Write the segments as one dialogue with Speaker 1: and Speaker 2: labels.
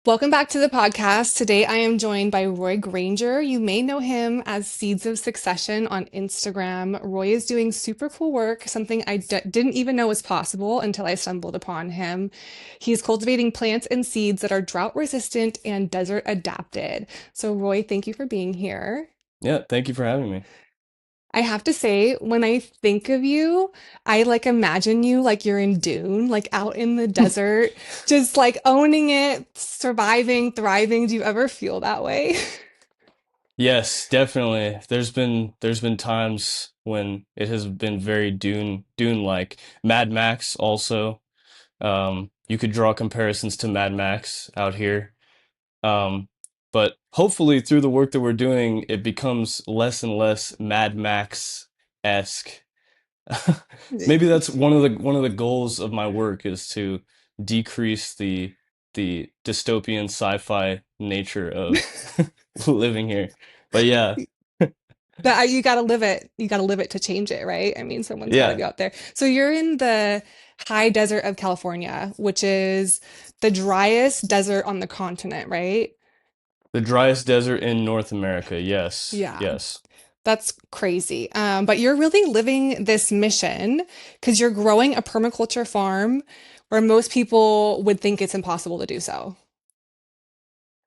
Speaker 1: Welcome back to the podcast. Today I am joined by Roy Granger. You may know him as Seeds of Succession on Instagram. Roy is doing super cool work, something I didn't even know was possible until I stumbled upon him. He's cultivating plants and seeds that are drought resistant and desert adapted. So, Roy, thank you for being here.
Speaker 2: Yeah, thank you for having me.
Speaker 1: I have to say, when I think of you, I like imagine you like you're in Dune, like out in the desert, just like owning it, surviving, thriving. Do you ever feel that way?
Speaker 2: Yes, definitely. There's been times when it has been very Dune like. Mad Max also. You could draw comparisons to Mad Max out here. Um, but hopefully through the work that we're doing, it becomes less and less Mad Max-esque. Maybe that's one of the goals of my work is to decrease the dystopian sci-fi nature of living here. But yeah,
Speaker 1: But you got to live it. You got to live it to change it, right? I mean, someone's got to
Speaker 2: yeah,
Speaker 1: be out there. So you're in the high desert of California, which is the driest desert on the continent, right?
Speaker 2: the driest desert in North America. Yes,
Speaker 1: Yeah.
Speaker 2: yes.
Speaker 1: That's crazy. But you're really living this mission because you're growing a permaculture farm where most people would think it's impossible to do so.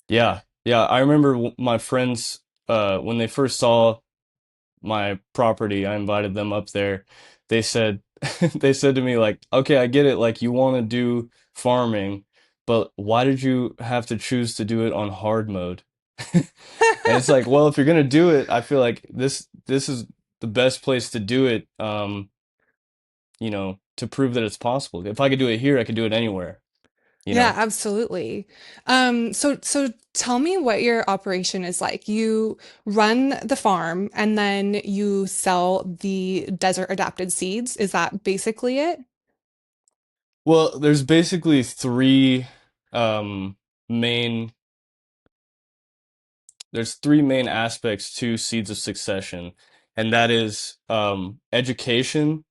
Speaker 2: Yeah, yeah. I remember my friends when they first saw my property, I invited them up there. They said they said to me like, "Okay, I get it. Like you want to do farming, but why did you have to choose to do it on hard mode?" And it's like, well, if you're gonna do it, I feel like this is the best place to do it. To prove that it's possible. If I could do it here, I could do it anywhere. You
Speaker 1: Yeah,
Speaker 2: know.
Speaker 1: absolutely. So tell me what your operation is like. You run the farm and then you sell the desert adapted seeds. Is that basically it?
Speaker 2: Well, there's basically three um main there's three main aspects to Seeds of Succession, and that is education,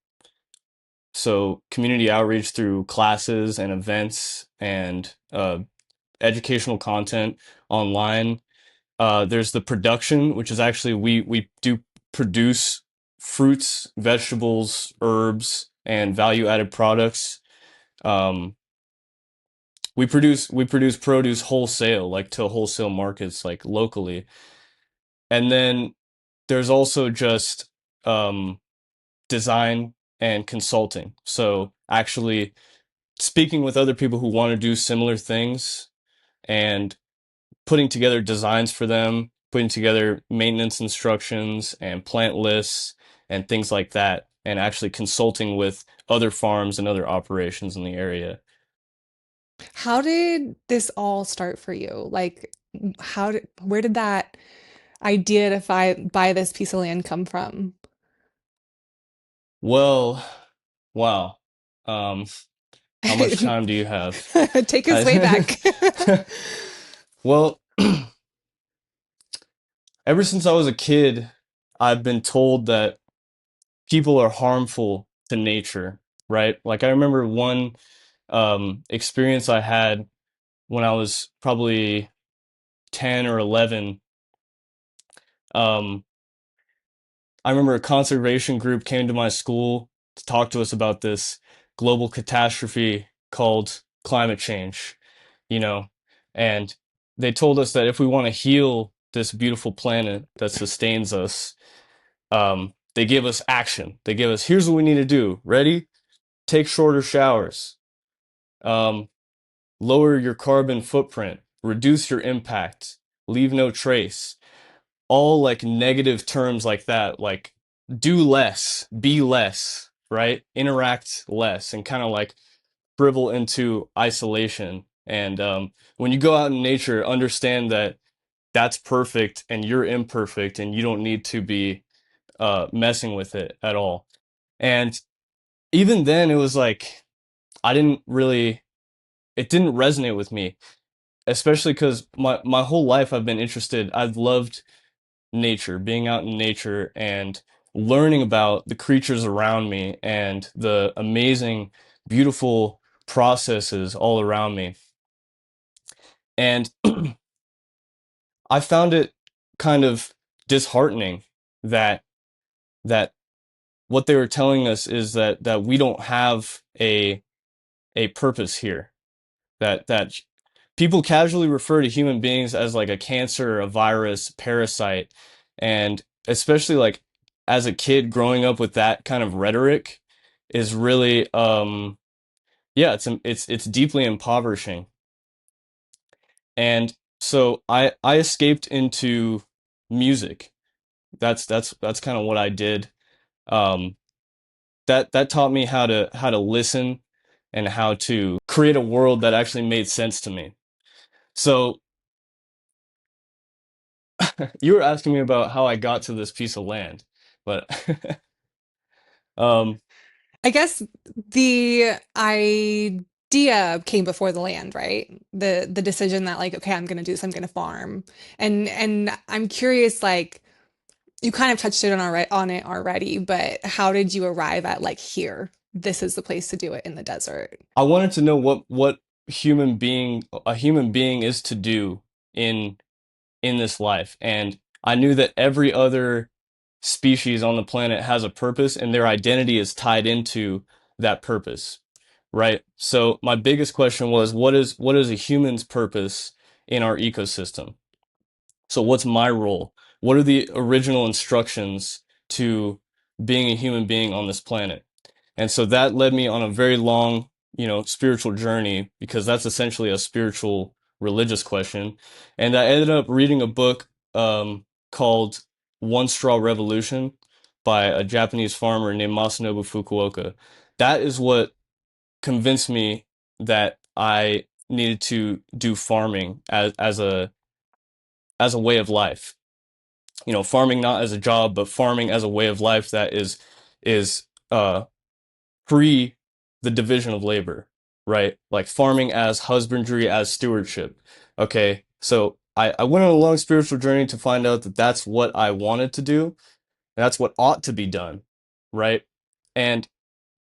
Speaker 2: so community outreach through classes and events and educational content online. There's the production, which is actually we do produce fruits, vegetables, herbs, and value-added products. Um, we produce produce wholesale, like to wholesale markets, like locally. And then there's also just um, design and consulting. So actually speaking with other people who want to do similar things and putting together designs for them, putting together maintenance instructions and plant lists and things like that, and actually consulting with other farms and other operations in the area.
Speaker 1: How did this all start for you? Like, where did that idea to buy this piece of land come from?
Speaker 2: Well, wow. Um, how much time do you have?
Speaker 1: Take us way
Speaker 2: I,
Speaker 1: back.
Speaker 2: well, ever since I was a kid, I've been told that people are harmful to nature, right? Like I remember one experience I had when I was probably 10 or 11. Um, I remember a conservation group came to my school to talk to us about this global catastrophe called climate change, you know, and they told us that if we want to heal this beautiful planet that sustains us, they give us action. They give us, here's what we need to do. Ready? Take shorter showers. Um, Lower your carbon footprint. Reduce your impact. Leave no trace. All like negative terms like that, like do less, be less, right? Interact less, and kind of like shrivel into isolation. And when you go out in nature, understand that that's perfect and you're imperfect and you don't need to be messing with it at all. And even then, it was like, I didn't really, it didn't resonate with me, especially because my whole life I've been interested, I've loved nature, being out in nature and learning about the creatures around me and the amazing, beautiful processes all around me. And I found it kind of disheartening that that what they were telling us is that we don't have a purpose here. That people casually refer to human beings as like a cancer, a virus, parasite, and especially like as a kid growing up with that kind of rhetoric is really yeah, it's deeply impoverishing. And so I escaped into music. That's kind of what I did. Um, that taught me how to listen and how to create a world that actually made sense to me. So you were asking me about how I got to this piece of land, but um,
Speaker 1: I guess the idea came before the land, right? The decision that like, okay, I'm gonna do this, I'm gonna farm. And I'm curious, like you kind of touched it on it already, but how did you arrive at like here? This is the place to do it in the desert.
Speaker 2: I wanted to know what a human being is to do in in this life. And I knew that every other species on the planet has a purpose and their identity is tied into that purpose, right? So my biggest question was, what is a human's purpose in our ecosystem? So what's my role? What are the original instructions to being a human being on this planet? And so that led me on a very long, spiritual journey because that's essentially a spiritual religious question. And I ended up reading a book called One Straw Revolution by a Japanese farmer named Masanobu Fukuoka. That is what convinced me that I needed to do farming as a way of life. Farming not as a job, but farming as a way of life that is pre the division of labor, right? Like farming as husbandry, as stewardship. Okay, so I went on a long spiritual journey to find out that that's what I wanted to do. That's what ought to be done, right? And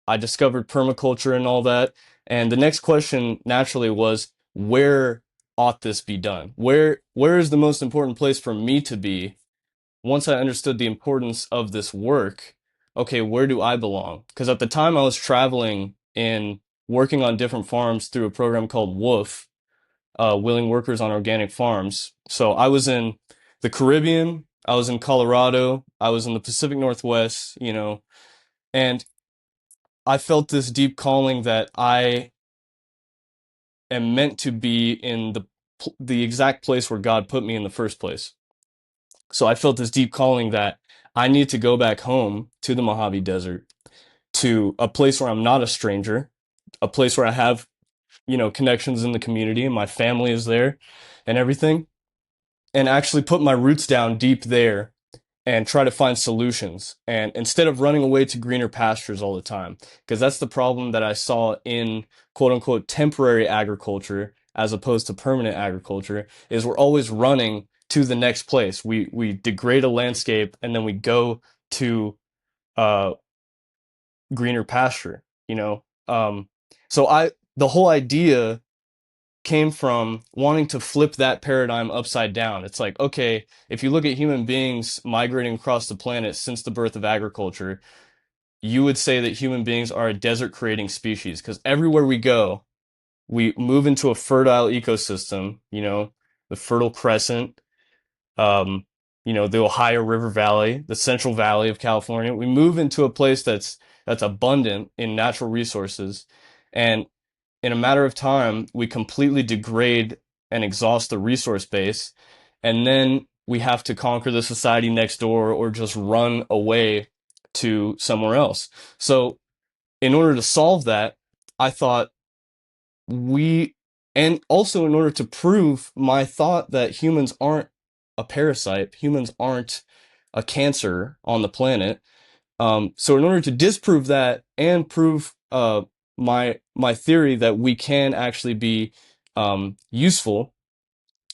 Speaker 2: I discovered permaculture and all that. And the next question naturally was, where ought this be done? Where is the most important place for me to be once I understood the importance of this work? Okay, where do I belong? Because at the time I was traveling and working on different farms through a program called WOOF, Willing Workers on Organic Farms. So I was in the Caribbean, I was in Colorado, I was in the Pacific Northwest, and I felt this deep calling that I am meant to be in the exact place where God put me in the first place. So I felt this deep calling that I need to go back home to the Mojave Desert, to a place where I'm not a stranger, a place where I have, connections in the community and my family is there and everything, and actually put my roots down deep there and try to find solutions. And instead of running away to greener pastures all the time, because that's the problem that I saw in quote unquote temporary agriculture as opposed to permanent agriculture, is we're always running to the next place. We degrade a landscape and then we go to uh greener pasture, you know. So the whole idea came from wanting to flip that paradigm upside down. It's like, okay, if you look at human beings migrating across the planet since the birth of agriculture, you would say that human beings are a desert creating species because everywhere we go, we move into a fertile ecosystem, the Fertile Crescent, um, the Ohio River Valley, the Central Valley of California. We move into a place that's abundant in natural resources. And in a matter of time, we completely degrade and exhaust the resource base, and then we have to conquer the society next door or just run away to somewhere else. So, in order to solve that, I thought we, and also in order to prove my thought that humans aren't a parasite, humans aren't a cancer on the planet, so in order to disprove that and prove my theory that we can actually be useful,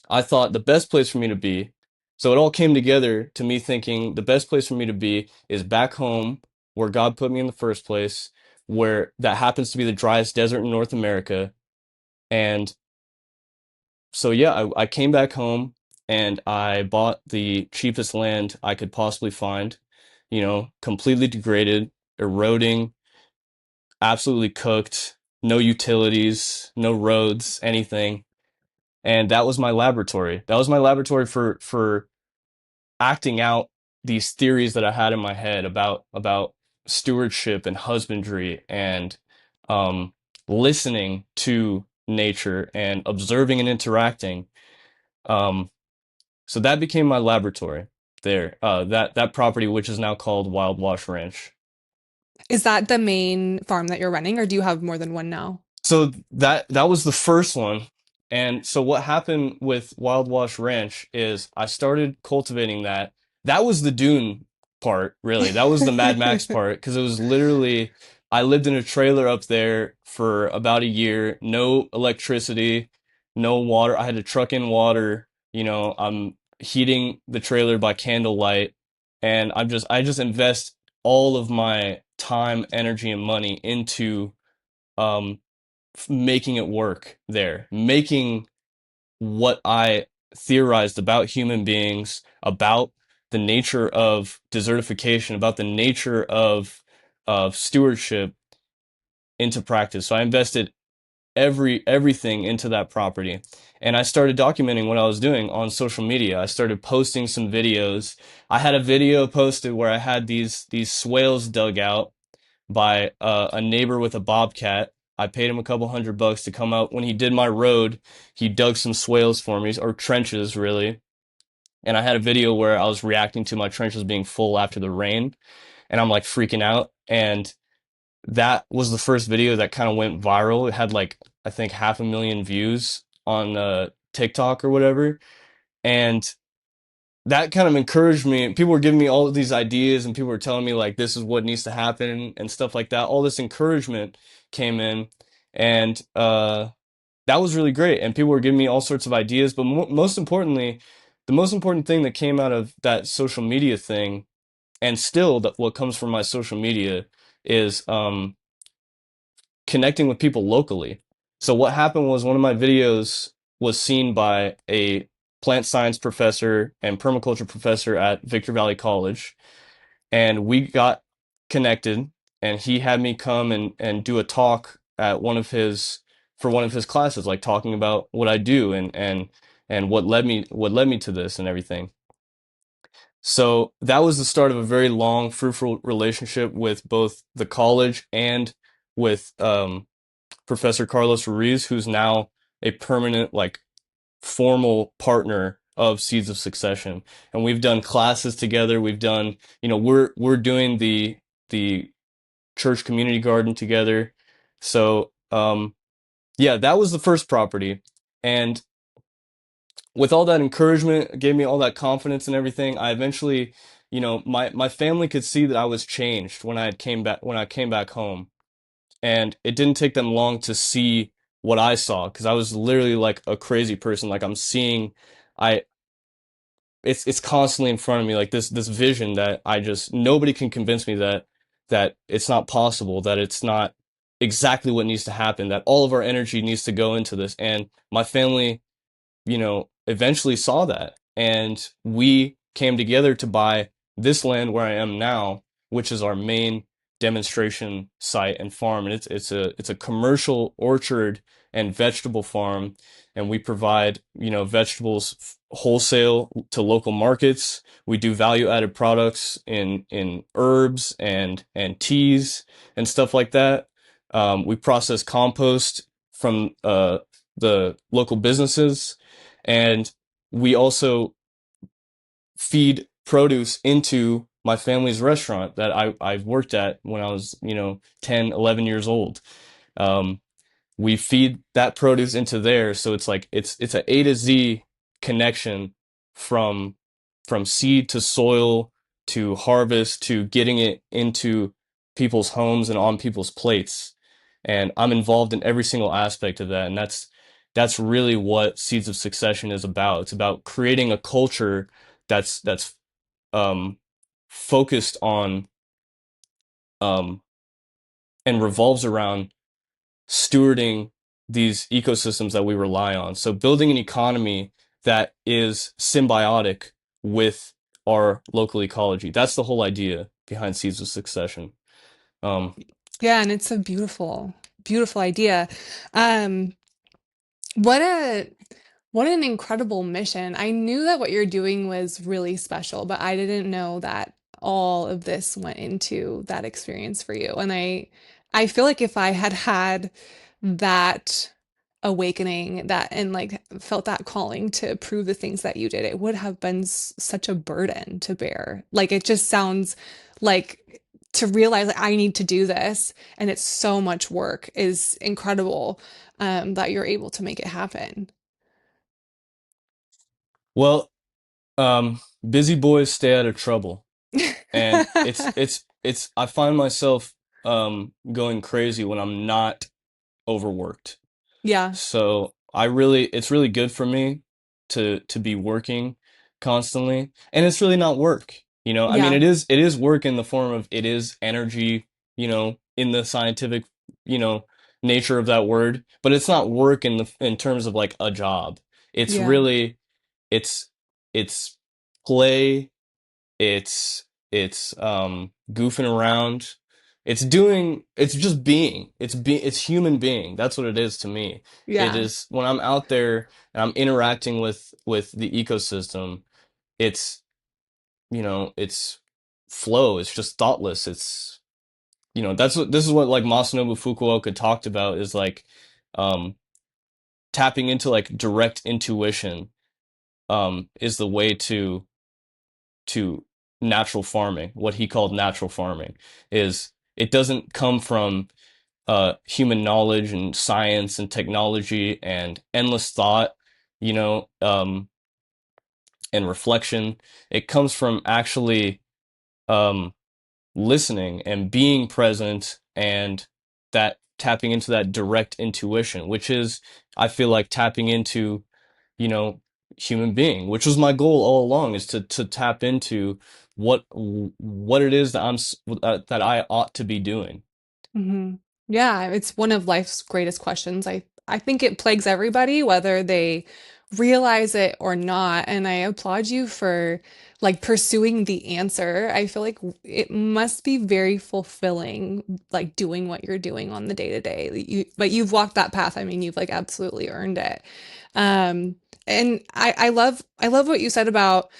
Speaker 2: I thought the best place for me to be. So it all came together to me thinking the best place for me to be is back home where God put me in the first place, where that happens to be the driest desert in North America, and so yeah, I came back home and I bought the cheapest land I could possibly find, completely degraded, eroding, absolutely cooked, no utilities, no roads, anything. And that was my laboratory. That was my laboratory for acting out these theories that I had in my head about stewardship and husbandry and um, listening to nature and observing and interacting. Um, so that became my laboratory there. That property, which is now called Wild Wash Ranch.
Speaker 1: Is that the main farm that you're running, or do you have more than one now?
Speaker 2: So that was the first one. And so what happened with Wild Wash Ranch is I started cultivating that. That was the Dune part, really. That was the Mad Max part because it was literally I lived in a trailer up there for about a year, no electricity, no water. I had to truck in water, I'm heating the trailer by candlelight and I just invest all of my time, energy, and money into um making it work there, making what I theorized about human beings, about the nature of desertification, about the nature of stewardship into practice. So I invested everything into that property. And I started documenting what I was doing on social media. I started posting some videos. I had a video posted where I had these swales dug out by a neighbor with a bobcat. I paid him a couple $100 to come out. When he did my road, he dug some swales for me, or trenches, really. And I had a video where I was reacting to my trenches being full after the rain, and I'm like freaking out. And that was the first video that kind of went viral. It had like, I think, 500,000 views on TikTok or whatever. And that kind of encouraged me. People were giving me all of these ideas and people were telling me like this is what needs to happen and stuff like that. All this encouragement came in and that was really great. And people were giving me all sorts of ideas. But most importantly, the most important thing that came out of that social media thing and still that what comes from my social media is connecting with people locally. So what happened was one of my videos was seen by a plant science professor and permaculture professor at Victor Valley College, and we got connected, and he had me come and do a talk at one of his classes, like talking about what I do and what led me to this and everything. So that was the start of a very long, fruitful relationship with both the college and with Professor Carlos Ruiz, who's now a permanent, like, formal partner of Seeds of Succession. And we've done classes together. We've done, we're doing the church community garden together. So, yeah, that was the first property. And with all that encouragement, it gave me all that confidence and everything. I eventually, my family could see that I was changed when I came back home, and it didn't take them long to see what I saw because I was literally like a crazy person. Like I'm seeing, I it's constantly in front of me, like this vision that I just nobody can convince me that it's not possible, that it's not exactly what needs to happen, that all of our energy needs to go into this. And my family eventually saw that. And we came together to buy this land where I am now, which is our main demonstration site and farm. And it's a commercial orchard and vegetable farm. And we provide, vegetables wholesale to local markets. We do value added products in herbs and teas and stuff like that. We process compost from the local businesses, and we also feed produce into my family's restaurant that I've worked at when I was, 10, 11 years old. Um, we feed that produce into there, so it's like it's a to Z connection from seed to soil to harvest to getting it into people's homes and on people's plates. And I'm involved in every single aspect of that, and that's really what Seeds of Succession is about. It's about creating a culture that's um, focused on um, and revolves around stewarding these ecosystems that we rely on. So building an economy that is symbiotic with our local ecology. That's the whole idea behind Seeds of Succession. Um,
Speaker 1: Yeah, and it's a beautiful, beautiful idea. Um, what a what an incredible mission. I knew that what you're doing was really special, but I didn't know that all of this went into that experience for you. And I feel like if I had had that awakening that and like felt that calling to prove the things that you did, it would have been such a burden to bear. Like it just sounds like to realize like I need to do this and it's so much work is incredible that you're able to make it happen.
Speaker 2: well, busy boys stay out of trouble, and it's I find myself going crazy when I'm not overworked.
Speaker 1: Yeah,
Speaker 2: So it's really good for me to be working constantly, and it's really not work. I mean,
Speaker 1: yeah,
Speaker 2: it is work in the form of it is energy, in the scientific, you know, nature of that word, but it's not work in terms of like a job. It's
Speaker 1: yeah,
Speaker 2: really it's it's play, it's goofing around. It's just being. It's human being. That's what it is to me. It
Speaker 1: yeah,
Speaker 2: is when I'm out there and I'm interacting with the ecosystem, it's it's flow. It's just thoughtless. This is what like Masanobu Fukuoka talked about is like um tapping into like direct intuition is the way to natural farming. What he called natural farming is it doesn't come from human knowledge and science and technology and endless thought, you know, um, and reflection. It comes from actually um, listening and being present and that tapping into that direct intuition, which is, I feel like tapping into, you know, human being, which was my goal all along, is to tap into what it is that that I ought to be doing.
Speaker 1: hmm yeah. It's one of life's greatest questions. I think it plagues everybody, whether they realize it or not. And I applaud you for like pursuing the answer. I feel like it must be very fulfilling, like doing what you're doing on the day to day. But you've walked that path. I mean, you've like absolutely earned it. Um, and I love what you said about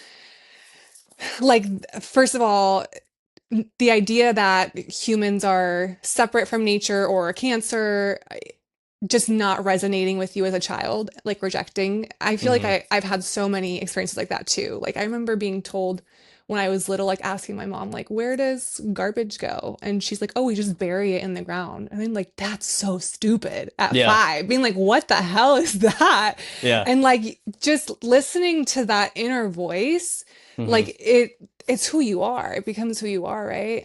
Speaker 1: like first of all the idea that humans are separate from nature or cancer just not resonating with you as a child, like rejecting. I feel like
Speaker 2: Hmm.
Speaker 1: I've had so many experiences like that too. Like I remember being told when I was little, like asking my mom, like, where does garbage go? And she's like, oh, we just bury it in the ground. And I'm like, that's so stupid at
Speaker 2: Yeah,
Speaker 1: 5, being like, what the hell is that?
Speaker 2: yeah.
Speaker 1: And like just listening to that inner voice,
Speaker 2: Hmm.
Speaker 1: like it's who you are. It becomes who you are, right?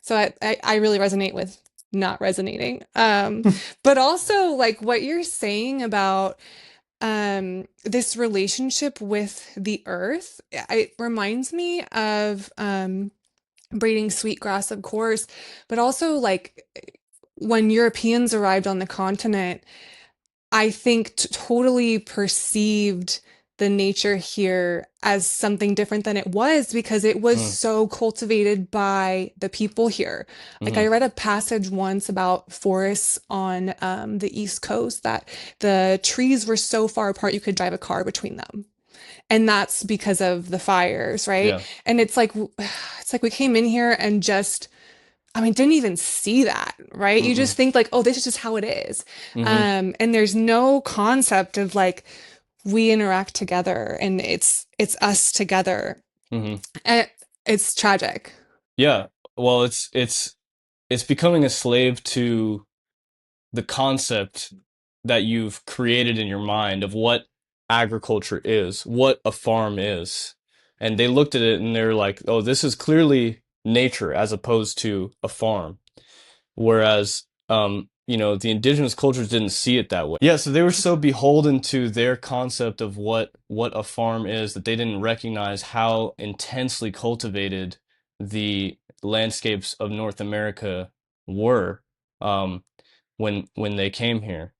Speaker 1: So I really resonate with not resonating. But also like what you're saying about this relationship with the earth, it reminds me of breeding sweetgrass, of course, but also like when Europeans arrived on the continent, I think totally perceived the nature here as something different than it was because it was
Speaker 2: Mm.
Speaker 1: so cultivated by the people here. Like I
Speaker 2: Hmm.
Speaker 1: read a passage once about forests on the East Coast that the trees were so far apart you could drive a car between them. And that's because of the fires, right?
Speaker 2: Yeah.
Speaker 1: And it's like it's like we came in here and just I mean, didn't even see that, right? You
Speaker 2: Mm-mm.
Speaker 1: just think like, oh, this is just how it is.
Speaker 2: Hmm.
Speaker 1: And there's no concept of like we interact together and it's us together.
Speaker 2: Hmm.
Speaker 1: And it's tragic.
Speaker 2: Yeah. Well, it's becoming a slave to the concept that you've created in your mind of what agriculture is, what a farm is. And they looked at it and they're like, oh, this is clearly nature as opposed to a farm. Whereas, the indigenous cultures didn't see it that way. Yeah, so they were so beholden to their concept of what a farm is that they didn't recognize how intensely cultivated the landscapes of North America were um, when they came here.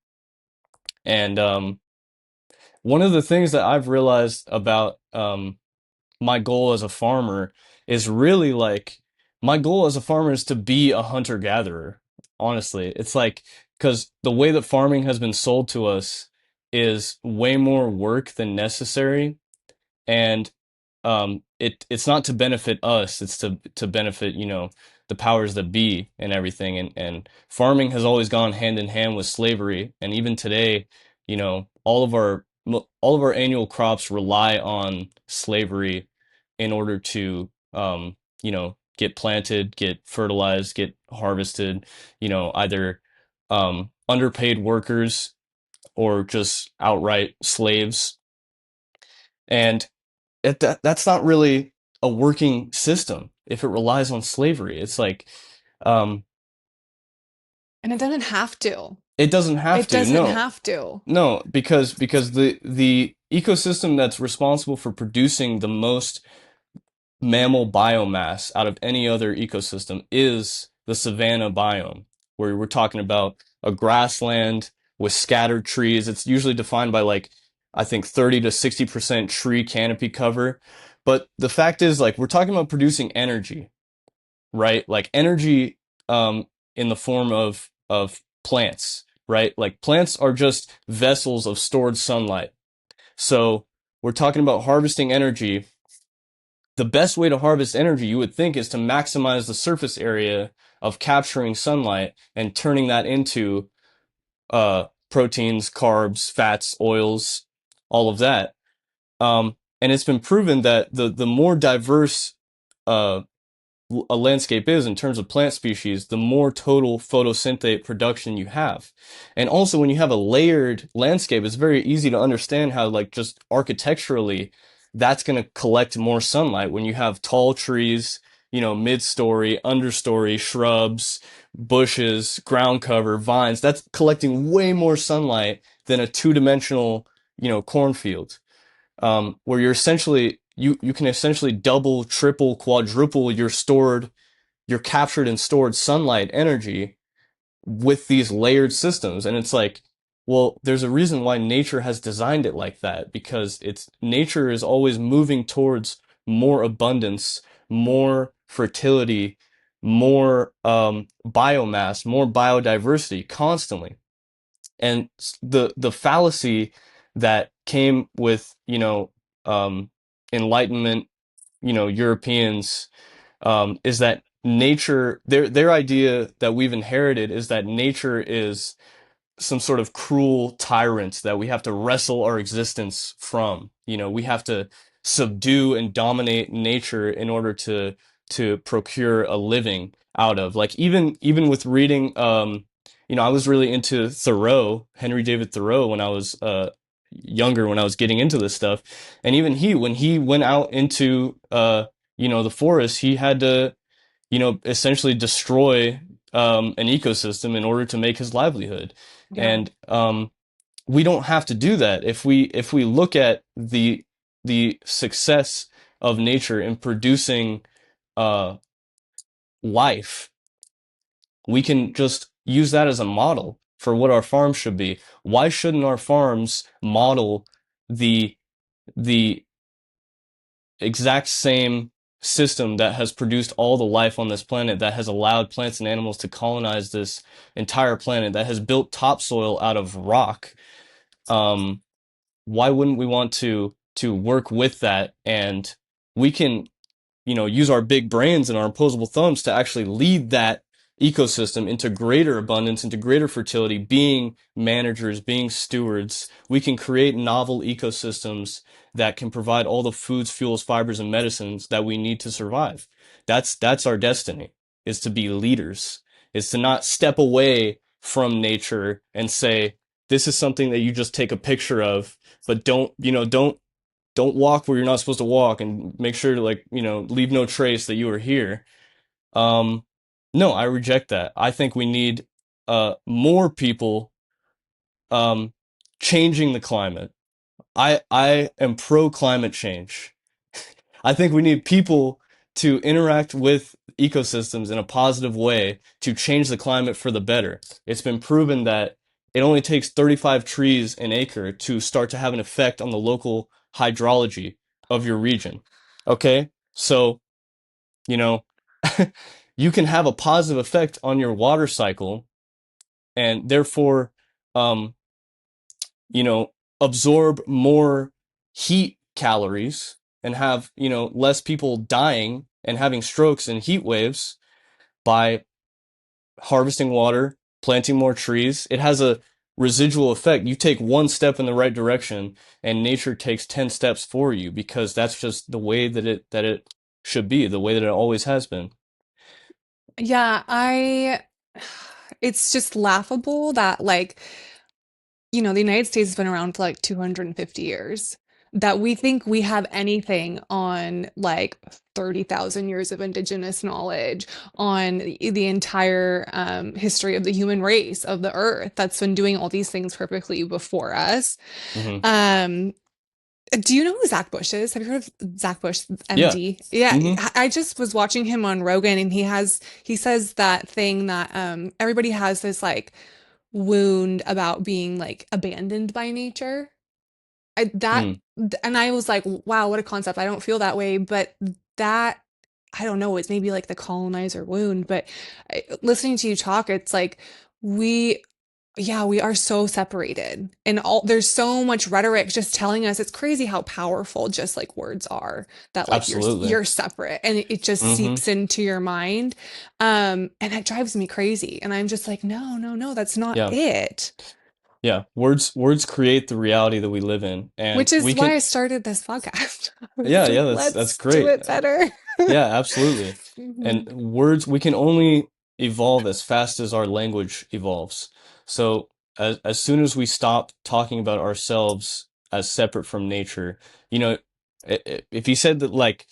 Speaker 2: And one of the things that I've realized about my goal as a farmer is really like my goal as a farmer is to be a hunter gatherer. Honestly, it's like because the way that farming has been sold to us is way more work than necessary, and it's not to benefit us, it's to benefit, the powers that be and everything. And farming has always gone hand in hand with slavery, and even today, all of our annual crops rely on slavery in order to get planted, get fertilized, get harvested, either underpaid workers or just outright slaves. And that's not really a working system if it relies on slavery. It's like um,
Speaker 1: And it doesn't have to.
Speaker 2: it doesn't have
Speaker 1: It
Speaker 2: to.
Speaker 1: doesn't
Speaker 2: No,
Speaker 1: have to.
Speaker 2: no, because the ecosystem that's responsible for producing the most mammal biomass out of any other ecosystem is the savanna biome, where we're talking about a grassland with scattered trees. It's usually defined by like, I think 30 to 60% tree canopy cover. But the fact is, like, we're talking about producing energy, right? Like energy in the form of plants, right? Like plants are just vessels of stored sunlight. So we're talking about harvesting energy. The best way to harvest energy, you would think, is to maximize the surface area of capturing sunlight and turning that into proteins, carbs, fats, oils, all of that. And it's been proven that the more diverse uh, a landscape is in terms of plant species, the more total photosynthate production you have. And also, when you have a layered landscape, it's very easy to understand how, like, just architecturally, that's going to collect more sunlight. When you have tall trees, mid-story, understory, shrubs, bushes, ground cover, vines, that's collecting way more sunlight than a two-dimensional, cornfield, where you can essentially double, triple, quadruple your captured and stored sunlight energy with these layered systems. And it's like, well, there's a reason why nature has designed it like that, because nature is always moving towards more abundance, more fertility, more biomass, more biodiversity constantly. And the fallacy that came with, Enlightenment, Europeans, is that nature, their idea that we've inherited is that nature is some sort of cruel tyrant that we have to wrestle our existence from. We have to subdue and dominate nature in order to procure a living out of. Like even with reading, I was really into Thoreau, Henry David Thoreau, when I was younger, when I was getting into this stuff. And even when he went out into the forest, he had to essentially destroy an ecosystem in order to make his livelihood.
Speaker 1: Yeah.
Speaker 2: And we don't have to do that if we look at the success of nature in producing uh, life. We can just use that as a model for what our farms should be. Why shouldn't our farms model the the exact same system that has produced all the life on this planet, that has allowed plants and animals to colonize this entire planet, that has built topsoil out of rock? Um, why wouldn't we want to work with that? And we can, use our big brains and our opposable thumbs to actually lead that ecosystem into greater abundance, into greater fertility, being managers, being stewards. We can create novel ecosystems that can provide all the foods, fuels, fibers, and medicines that we need to survive. That's our destiny, is to be leaders, is to not step away from nature and say, this is something that you just take a picture of, but don't walk where you're not supposed to walk, and make sure to, like, leave no trace that you were here. Um, no, I reject that. I think we need more people um changing the climate. I am pro climate change. I think we need people to interact with ecosystems in a positive way to change the climate for the better. It's been proven that it only takes 35 trees an acre to start to have an effect on the local hydrology of your region. Okay? So, you know, you can have a positive effect on your water cycle and therefore, um, absorb more heat calories and have, less people dying and having strokes and heat waves by harvesting water, planting more trees. It has a residual effect. You take one step in the right direction and nature takes 10 steps for you because that's just the way that it should be, the way that it always has been.
Speaker 1: Yeah, it's just laughable that like, the United States has been around for like 250 years. That we think we have anything on like 30,000 years of indigenous knowledge, on the entire history of the human race, of the earth that's been doing all these things perfectly before us.
Speaker 2: Hmm.
Speaker 1: Um, do you know who Zach Bush is? Have you heard of Zach Bush,
Speaker 2: Yeah.
Speaker 1: MD? Yeah,
Speaker 2: Hmm.
Speaker 1: I just was watching him on Rogan, and he says that thing that everybody has this like wound about being like abandoned by nature. I that
Speaker 2: Mm.
Speaker 1: and I was like, wow, what a concept. I don't feel that way, but that I don't know, it's maybe like the colonizer wound, but listening to you talk, it's like we yeah, we are so separated. And there's so much rhetoric just telling us it's crazy how powerful just like words are that like
Speaker 2: Absolutely.
Speaker 1: you're separate and it just
Speaker 2: Hmm.
Speaker 1: seeps into your mind. And that drives me crazy. And I'm just like, no, no, no, that's not
Speaker 2: Yeah.
Speaker 1: it.
Speaker 2: Yeah. Words create the reality that we live in. And
Speaker 1: Which is
Speaker 2: we
Speaker 1: why
Speaker 2: can,
Speaker 1: I started this podcast. I was
Speaker 2: yeah,
Speaker 1: like,
Speaker 2: yeah, that's
Speaker 1: let's do
Speaker 2: great.
Speaker 1: it better.
Speaker 2: Yeah, absolutely. And
Speaker 1: Mhm.
Speaker 2: words, we can only evolve as fast as our language evolves. So as soon as we stop talking about ourselves as separate from nature, you know, if you said that like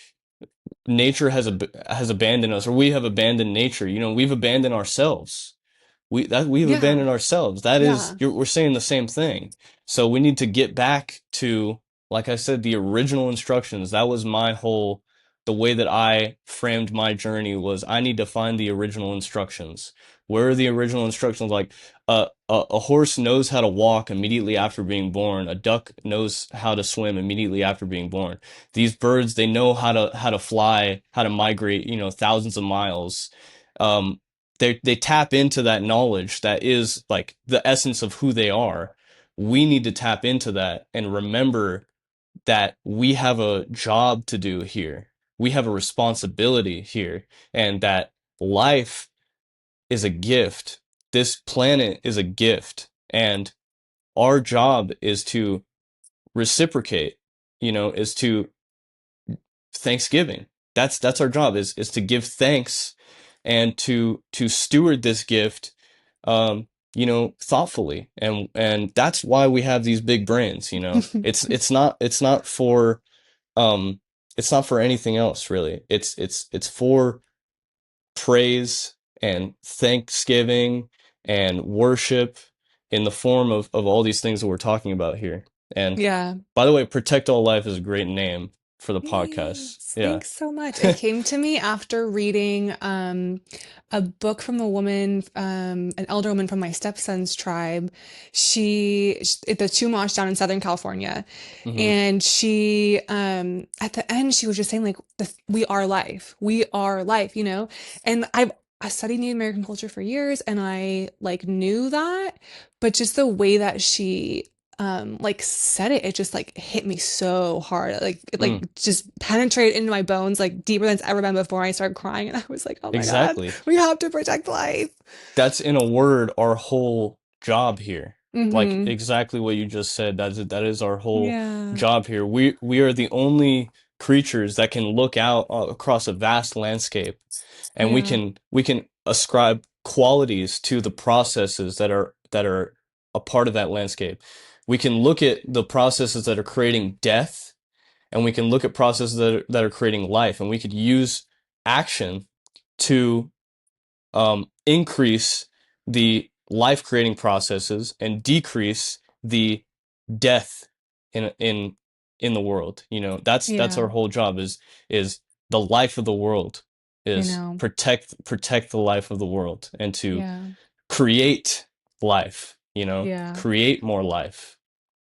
Speaker 2: nature has abandoned us or we have abandoned nature, we've abandoned ourselves. We've
Speaker 1: Yeah,
Speaker 2: abandoned ourselves. That is,
Speaker 1: yeah.
Speaker 2: we're saying the same thing. So we need to get back to, like I said, the original instructions. That was the way that I framed my journey was I need to find the original instructions. Where are the original instructions? Like a horse knows how to walk immediately after being born. A duck knows how to swim immediately after being born. These birds, they know how to fly, how to migrate, thousands of miles. Um, they tap into that knowledge that is like the essence of who they are. We need to tap into that and remember that we have a job to do here. We have a responsibility here, and that life is a gift. This planet is a gift, and our job is to reciprocate, is to Thanksgiving. That's our job is to give thanks and to steward this gift thoughtfully. And that's why we have these big brains. It's not for um it's not for anything else really. It's for praise and thanksgiving and worship in the form of all these things that we're talking about here. And
Speaker 1: Yeah.
Speaker 2: by the way, Protect All Life is a great name for the podcast.
Speaker 1: Thanks.
Speaker 2: Yeah.
Speaker 1: Thanks so much. It came to me after reading a book from a woman, an elder woman from my stepson's tribe. The Chumash down in Southern California.
Speaker 2: Hmm.
Speaker 1: And she, at the end, she was just saying, like, we are life. We are life, you know? And I studied Native American culture for years and I like knew that, but just the way that she like said it just like hit me so hard like it like
Speaker 2: Mm,
Speaker 1: just penetrated into my bones like deeper than it's ever been before. I started crying and I was like, oh my God,
Speaker 2: exactly.
Speaker 1: we have to protect life.
Speaker 2: That's in a word our whole job here. Like
Speaker 1: Hmm.
Speaker 2: exactly what you just said. That is our whole
Speaker 1: Yeah,
Speaker 2: job here. We are the only creatures that can look out across a vast landscape, and we
Speaker 1: yeah,
Speaker 2: can we can ascribe qualities to the processes that are a part of that landscape. We can look at the processes that are creating death, and we can look at processes that are creating life, and we could use action to increase the life creating processes and decrease the death in the world. That's our
Speaker 1: yeah,
Speaker 2: whole job is the life of the world
Speaker 1: I
Speaker 2: is
Speaker 1: know.
Speaker 2: protect the life of the world and to
Speaker 1: Yeah.
Speaker 2: create life.
Speaker 1: Yeah.
Speaker 2: create more life.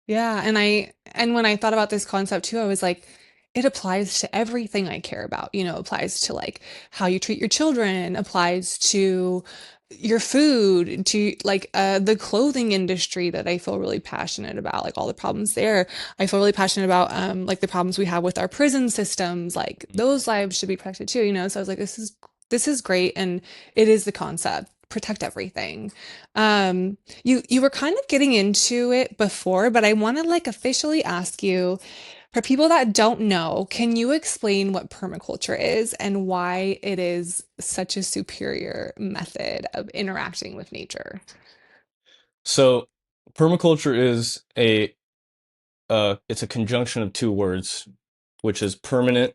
Speaker 1: Yeah, and when I thought about this concept too, I was like, it applies to everything I care about. Applies to like how you treat your children, applies to your food, to like the clothing industry that I feel really passionate about, like all the problems there. I feel really passionate about like the problems we have with our prison systems, like those lives should be protected too. So I was like, this is great, and it is the concept. Protect everything. You were kind of getting into it before, but I want to like officially ask you, for people that don't know, can you explain what permaculture is and why it is such a superior method of interacting with nature?
Speaker 2: So permaculture is a it's a conjunction of two words, which is permanent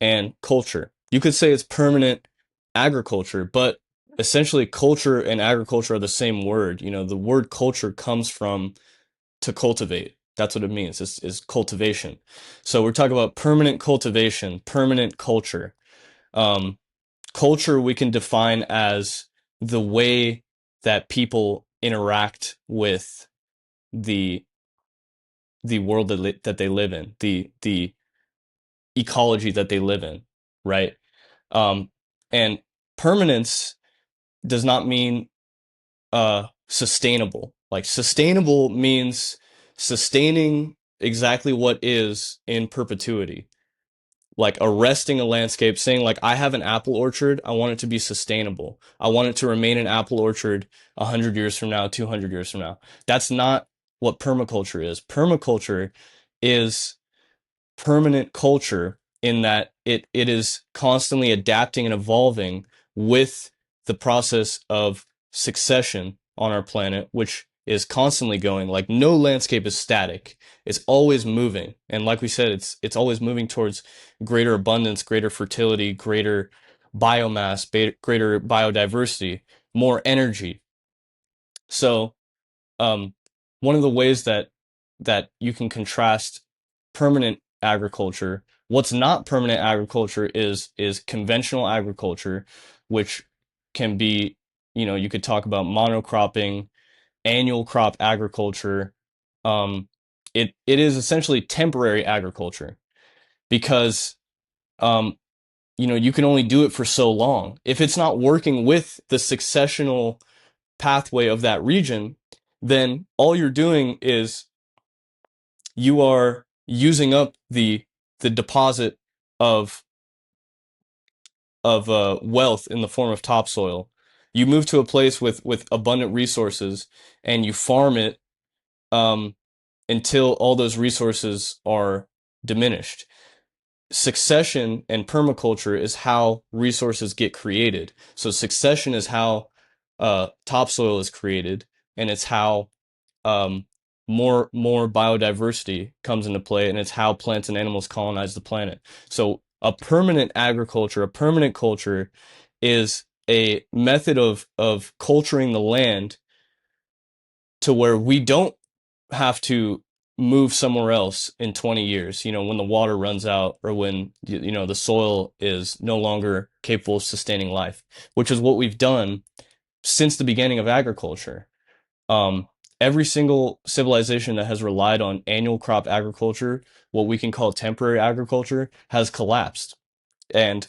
Speaker 2: and culture. You could say it's permanent agriculture, but essentially culture and agriculture are the same word. The word culture comes from to cultivate. That's what it means, is cultivation. So we're talking about permanent cultivation, permanent culture. Um, Culture we can define as the way that people interact with the the world that they live in, the ecology that they live in, right? Um, and permanence does not mean sustainable. Like sustainable means sustaining exactly what is in perpetuity. Like arresting a landscape, saying like I have an apple orchard, I want it to be sustainable. I want it to remain an apple orchard 100 years from now, 200 years from now. That's not what permaculture is. Permaculture is permanent culture in that it is constantly adapting and evolving with the process of succession on our planet, which is constantly going. Like no landscape is static. It's always moving. And like we said, it's always moving towards greater abundance, greater fertility, greater biomass, greater biodiversity, more energy. So one of the ways that you can contrast permanent agriculture, what's not permanent agriculture is conventional agriculture, which can be, you could talk about monocropping, annual crop agriculture. Um, it is essentially temporary agriculture because um, you can only do it for so long. If it's not working with the successional pathway of that region, then all you're doing is you are using up the deposit of wealth in the form of topsoil. You move to a place with abundant resources and you farm it um, until all those resources are diminished. Succession and permaculture is how resources get created. So succession is how topsoil is created, and it's how um, more biodiversity comes into play, and it's how plants and animals colonize the planet. So a permanent agriculture, a permanent culture, is a method of culturing the land to where we don't have to move somewhere else in 20 years, when the water runs out or when, the soil is no longer capable of sustaining life, which is what we've done since the beginning of agriculture. Um, every single civilization that has relied on annual crop agriculture, what we can call temporary agriculture, has collapsed, and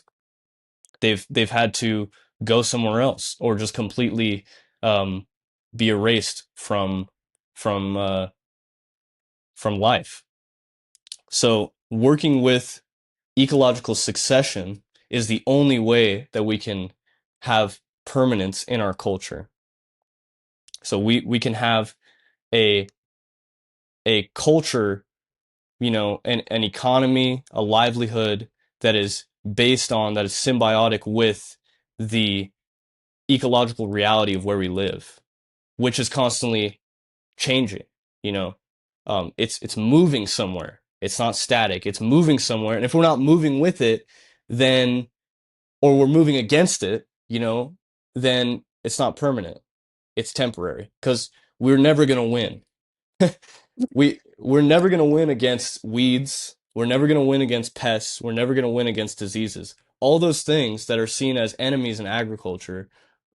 Speaker 2: they've had to go somewhere else or just completely um, be erased from from life. So working with ecological succession is the only way that we can have permanence in our culture. So we can have a a culture, an economy, a livelihood that is symbiotic with the ecological reality of where we live, which is constantly changing. You know, it's moving somewhere. It's not static. It's moving somewhere, and if we're not moving with it, then or we're moving against it, then it's not permanent. It's temporary because we're never gonna win. We're never going to win against weeds. We're never going to win against pests. We're never going to win against diseases. All those things that are seen as enemies in agriculture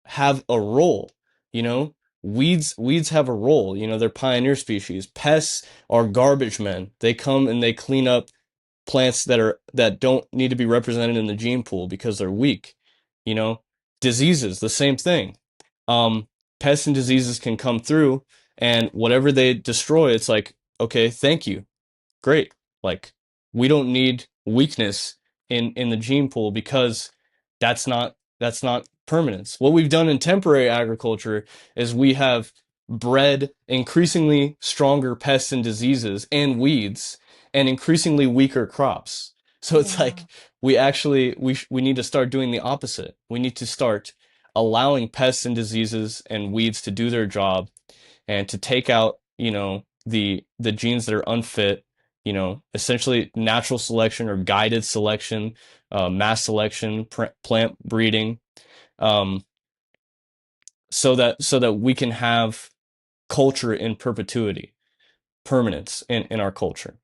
Speaker 2: have a role, you know? weeds have a role. You know, they're pioneer species. Pests are garbage men. They come and they clean up plants that don't need to be represented in the gene pool because they're weak. You know, diseases, the same thing. Um, Pests and diseases can come through, and whatever they destroy, it's like, okay, thank you, great. Like, we don't need weakness in the gene pool because that's not permanence. What we've done in temporary agriculture is we have bred increasingly stronger pests and diseases and weeds and increasingly weaker crops. So it's like
Speaker 1: Yeah.
Speaker 2: we need to start doing the opposite. We need to start allowing pests and diseases and weeds to do their job and to take out, the genes that are unfit, essentially natural selection or guided selection, mass selection, plant breeding, um, so that we can have culture in perpetuity, permanence in our culture.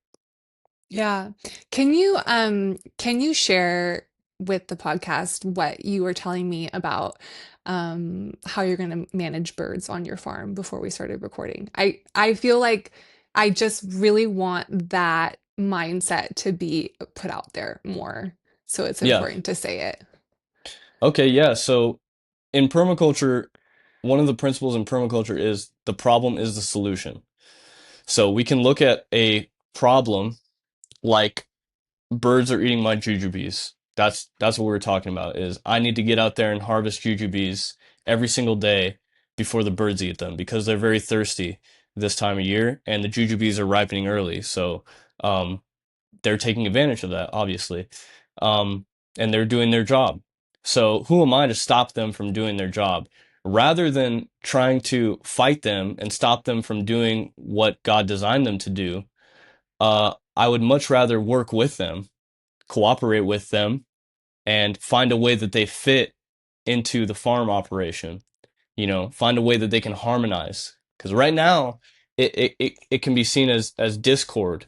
Speaker 1: Yeah. Can you share with the podcast what you were telling me about how you're going to manage birds on your farm before we started recording? I feel like I just really want that mindset to be put out there more. So it's
Speaker 2: Yeah.
Speaker 1: important to say it.
Speaker 2: Okay. Yeah. So in permaculture, one of the principles in permaculture is the problem is the solution. So we can look at a problem like birds are eating my jujubes. That's what we were talking about, is I need to get out there and harvest jujubes every single day before the birds eat them because they're very thirsty this time of year and the jujubes are ripening early. So um, they're taking advantage of that, obviously. Um, and they're doing their job. So who am I to stop them from doing their job? Rather than trying to fight them and stop them from doing what God designed them to do, I would much rather work with them, cooperate with them, and find a way that they fit into the farm operation. Find a way that they can harmonize. Because right now, it can be seen as discord,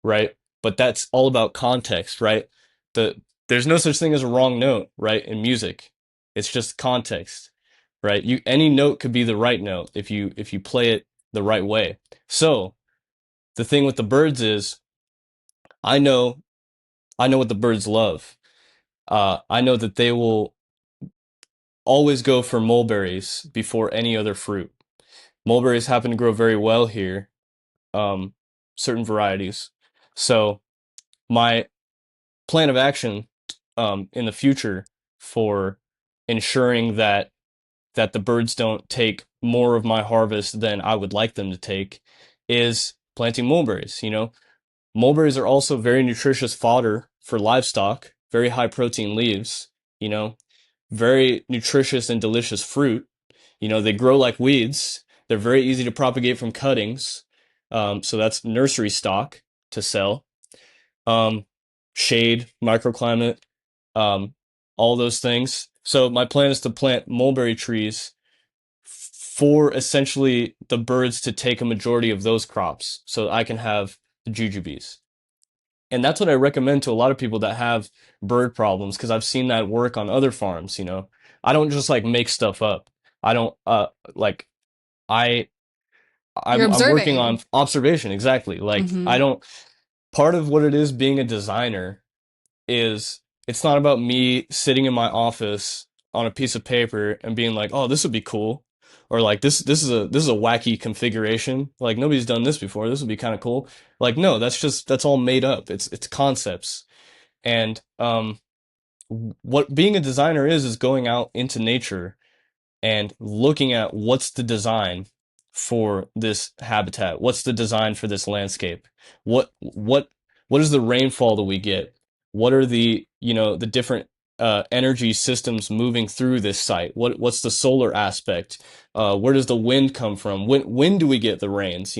Speaker 2: right? But that's all about context, right? There's no such thing as a wrong note, right? In music, it's just context, right? Any note could be the right note if you play it the right way. So the thing with the birds is, I know I know what the birds love. I know that they will always go for mulberries before any other fruit. Mulberries happen to grow very well here, um, certain varieties. So my plan of action, in the future for ensuring that the birds don't take more of my harvest than I would like them to take is planting mulberries. Mulberries are also very nutritious fodder for livestock, very high protein leaves, you know, very nutritious and delicious fruit. They grow like weeds. They're very easy to propagate from cuttings. So that's nursery stock to sell. Um, Shade, microclimate, um, all those things. So my plan is to plant mulberry trees for essentially the birds to take a majority of those crops so I can have the jujubes. And that's what I recommend to a lot of people that have bird problems because I've seen that work on other farms. I don't just like make stuff up. I don't like I
Speaker 1: You're
Speaker 2: I'm working on
Speaker 1: observing.
Speaker 2: observation, exactly. Like I
Speaker 1: Hmm.
Speaker 2: don't part of what it is being a designer is it's not about me sitting in my office on a piece of paper and being like, "Oh, this would be cool." Or like this is a wacky configuration. Like nobody's done this before. This would be kind of cool. Like no, that's all made up. It's concepts. And what being a designer is going out into nature and looking at what's the design for this habitat, what's the design for this landscape, what is the rainfall that we get, what are the different energy systems moving through this site, what's the solar aspect, where does the wind come from, when do we get the rains,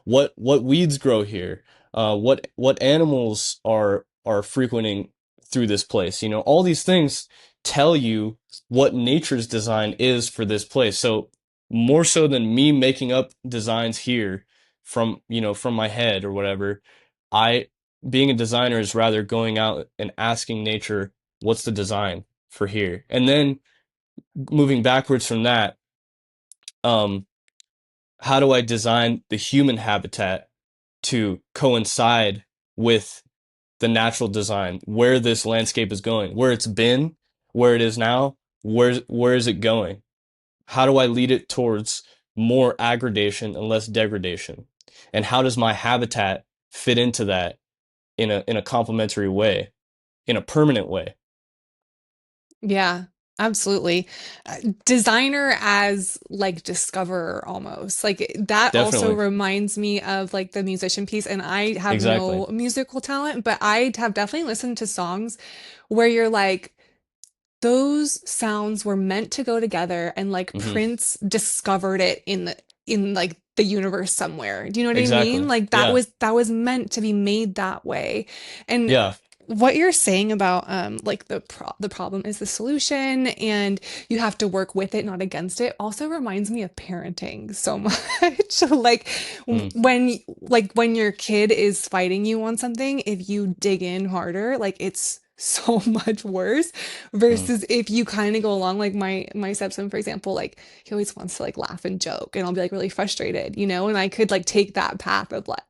Speaker 2: what weeds grow here, what animals are frequenting through this place, all these things tell you what nature's design is for this place. So more so than me making up designs here from my head or whatever, I being a designer is rather going out and asking nature what's the design for here. And then moving backwards from that, how do I design the human habitat to coincide with the natural design, where this landscape is going, where it's been, where it is now, where is it going? How do I lead it towards more aggradation and less degradation? And how does my habitat fit into that in a complementary way, in a permanent way?
Speaker 1: Yeah, absolutely. Designer as like discoverer almost. Like that also
Speaker 2: Definitely.
Speaker 1: reminds me of like the musician piece. And I have
Speaker 2: Exactly.
Speaker 1: no musical talent, but I have definitely listened to songs where you're like, those sounds were meant to go together and like
Speaker 2: Hmm.
Speaker 1: Prince discovered it in like the universe somewhere. Do you know what I mean?
Speaker 2: Exactly.
Speaker 1: Like
Speaker 2: Yeah.
Speaker 1: that was meant to be made that way. And
Speaker 2: Yeah.
Speaker 1: what you're saying about like the problem is the solution and you have to work with it, not against it, also reminds me of parenting so much. Like
Speaker 2: Mm,
Speaker 1: when your kid is fighting you on something, if you dig in harder, like it's so much worse
Speaker 2: mm,
Speaker 1: versus if you kind of go along. Like my stepson, for example, like he always wants to like laugh and joke and I'll be like really frustrated, you know, and I could like take that path of like,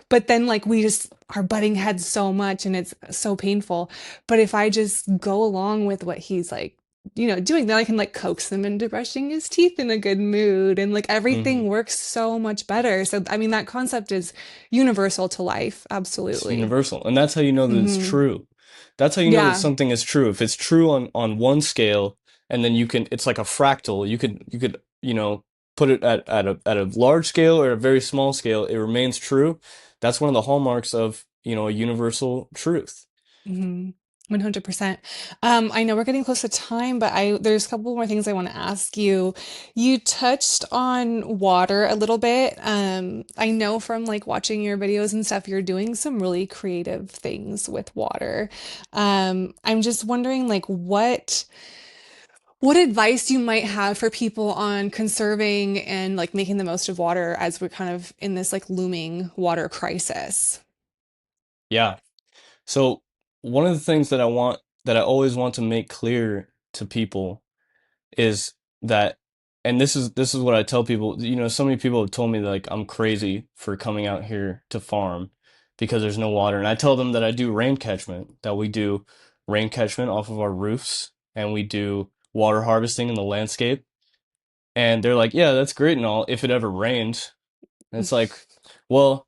Speaker 1: but then like we just are butting heads so much and it's so painful. But if I just go along with what he's like, you know, doing, then I can like coax him into brushing his teeth in a good mood and like
Speaker 2: mhm.
Speaker 1: everything works so much better. So I mean that concept is universal to life.
Speaker 2: It's
Speaker 1: Absolutely.
Speaker 2: universal. And that's how you know that it's
Speaker 1: Hmm.
Speaker 2: true. That's how you know that
Speaker 1: Yeah.
Speaker 2: something is true. If it's true on one scale, and then you can, it's like a fractal. You could, put it at a large scale or a very small scale, it remains true. That's one of the hallmarks of, a universal truth.
Speaker 1: Hmm. 100%. I know we're getting close to time, but there's a couple more things I want to ask you. You touched on water a little bit. I know from like watching your videos and stuff, you're doing some really creative things with water. I'm just wondering like what advice you might have for people on conserving and like making the most of water as we're kind of in this like looming water crisis.
Speaker 2: Yeah. So one of the things that I always want to make clear to people is that, and this is what I tell people, so many people have told me that, like, I'm crazy for coming out here to farm because there's no water. And I tell them that I do rain catchment, that we do rain catchment off of our roofs and we do water harvesting in the landscape. And they're like, yeah, that's great and all if it ever rained. And it's like, well,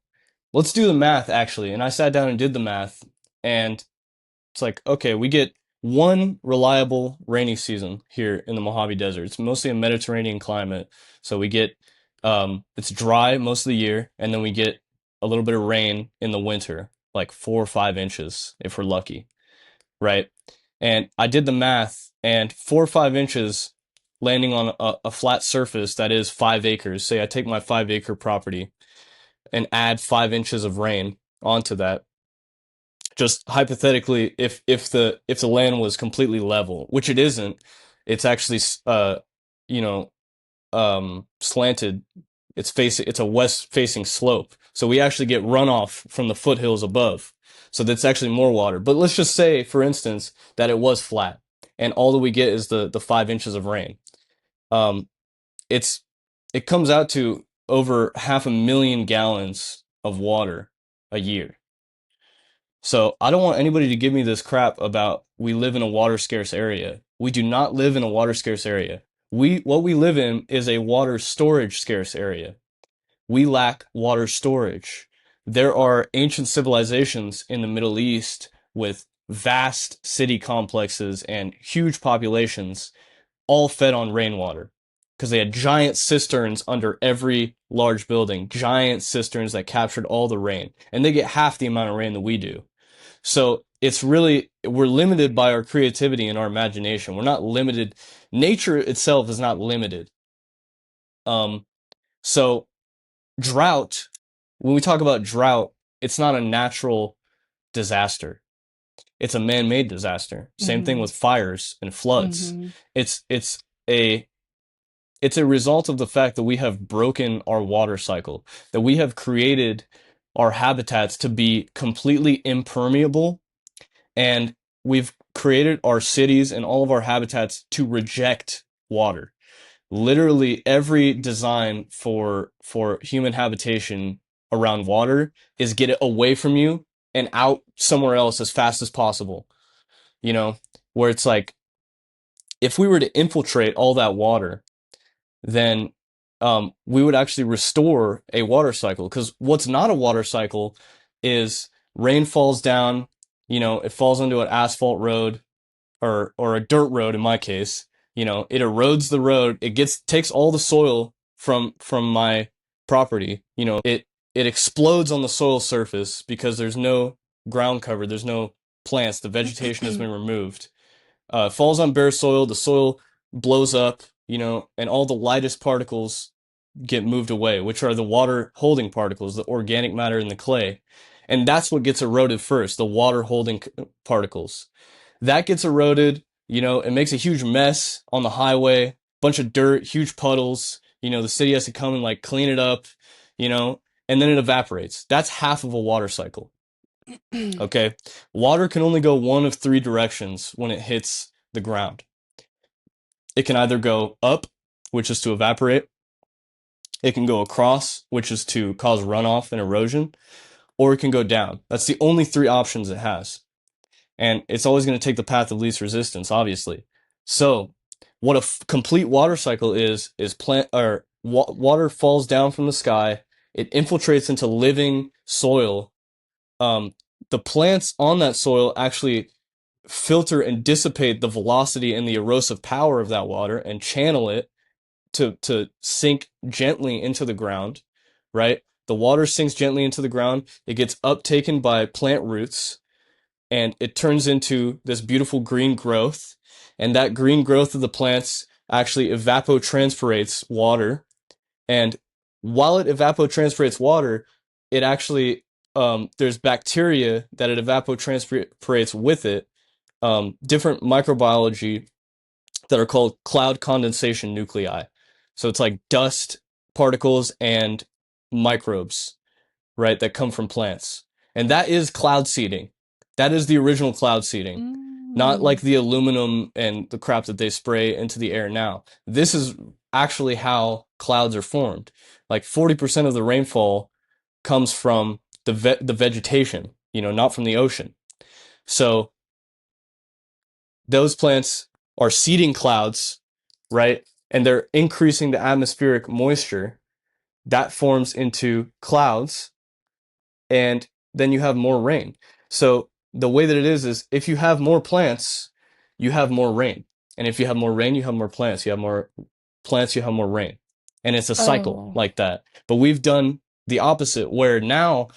Speaker 2: let's do the math actually. And I sat down and did the math, and it's like, okay, we get one reliable rainy season here in the Mojave Desert. It's mostly a Mediterranean climate. So we get, it's dry most of the year, and then we get a little bit of rain in the winter, like 4 or 5 inches if we're lucky, right? And I did the math, and 4 or 5 inches landing on a flat surface that is 5 acres. Say I take my 5 acre property and add 5 inches of rain onto that, just hypothetically, if the land was completely level, which it isn't, it's actually you know slanted. It's a west facing slope, so we actually get runoff from the foothills above. So that's actually more water. But let's just say, for instance, that it was flat, and all that we get is the 5 inches of rain. Um, it's it comes out to over 500,000 gallons of water a year. So I don't want anybody to give me this crap about we live in a water scarce area. We do not live in a water scarce area. What we live in is a water storage scarce area. We lack water storage. There are ancient civilizations in the Middle East with vast city complexes and huge populations, all fed on rainwater because they had giant cisterns under every large building, giant cisterns that captured all the rain, and they get half the amount of rain that we do. So it's really, we're limited by our creativity and our imagination. We're not limited. Nature itself is not limited. Um, so drought, when we talk about drought, it's not a natural disaster. It's a man-made disaster. Same thing
Speaker 1: Hmm.
Speaker 2: with fires and floods.
Speaker 1: Hmm.
Speaker 2: It's it's a it's a result of the fact that we have broken our water cycle, that we have created our habitats to be completely impermeable, and we've created our cities and all of our habitats to reject water. Literally every design for human habitation around water is get it away from you and out somewhere else as fast as possible. You know, where it's like if we were to infiltrate all that water, then we would actually restore a water cycle. Because what's not a water cycle is rain falls down, it falls onto an asphalt road or a dirt road in my case. It erodes the road. It takes all the soil from my property. It explodes on the soil surface because there's no ground cover, there's no plants, the vegetation has been removed. Falls on bare soil, the soil blows up, and all the lightest particles get moved away, which are the water holding particles, the organic matter in the clay. And that's what gets eroded first, the water holding particles. That gets eroded, it makes a huge mess on the highway, bunch of dirt, huge puddles. The city has to come and like clean it up, you know, and then it evaporates. That's half of a water cycle. Okay. Water can only go one of three directions when it hits the ground. It can either go up, which is to evaporate. It can go across, which is to cause runoff and erosion, or it can go down. That's the only three options it has. And it's always going to take the path of least resistance, obviously. So, what a complete water cycle is water falls down from the sky, it infiltrates into living soil. Um, the plants on that soil actually filter and dissipate the velocity and the erosive power of that water and channel it to sink gently into the ground, right? The water sinks gently into the ground. It gets uptaken by plant roots and it turns into this beautiful green growth. And that green growth of the plants actually evapotranspirates water. And while it evapotranspirates water, it actually there's bacteria that it evapotranspirates with it, different microbiology that are called cloud condensation nuclei. So it's like dust particles and microbes, right, that come from plants. And that is cloud seeding. That is the original cloud seeding, not like
Speaker 1: Mm.
Speaker 2: the aluminum and the crap that they spray into the air now. This is actually how clouds are formed. Like 40% of the rainfall comes from the vegetation, not from the ocean. So those plants are seeding clouds, right? And they're increasing the atmospheric moisture that forms into clouds, and then you have more rain. So the way that it is if you have more plants, you have more rain. And if you have more rain, you have more plants. You have more plants, you have more rain. And it's a cycle
Speaker 1: Oh,
Speaker 2: like that. But we've done the opposite where now,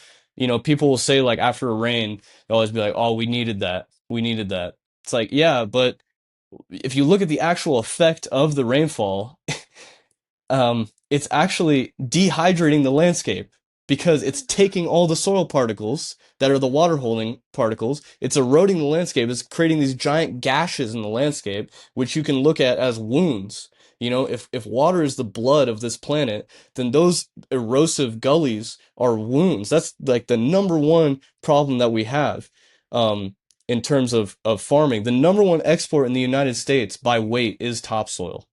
Speaker 2: people will say like after a rain, they'll always be like, "Oh, we needed that. We needed that." It's like, yeah, but if you look at the actual effect of the rainfall, it's actually dehydrating the landscape because it's taking all the soil particles that are the water holding particles. It's eroding the landscape. It's creating these giant gashes in the landscape, which you can look at as wounds. If water is the blood of this planet, then those erosive gullies are wounds. That's like the number one problem that we have in terms of farming. The number one export in the United States by weight is topsoil.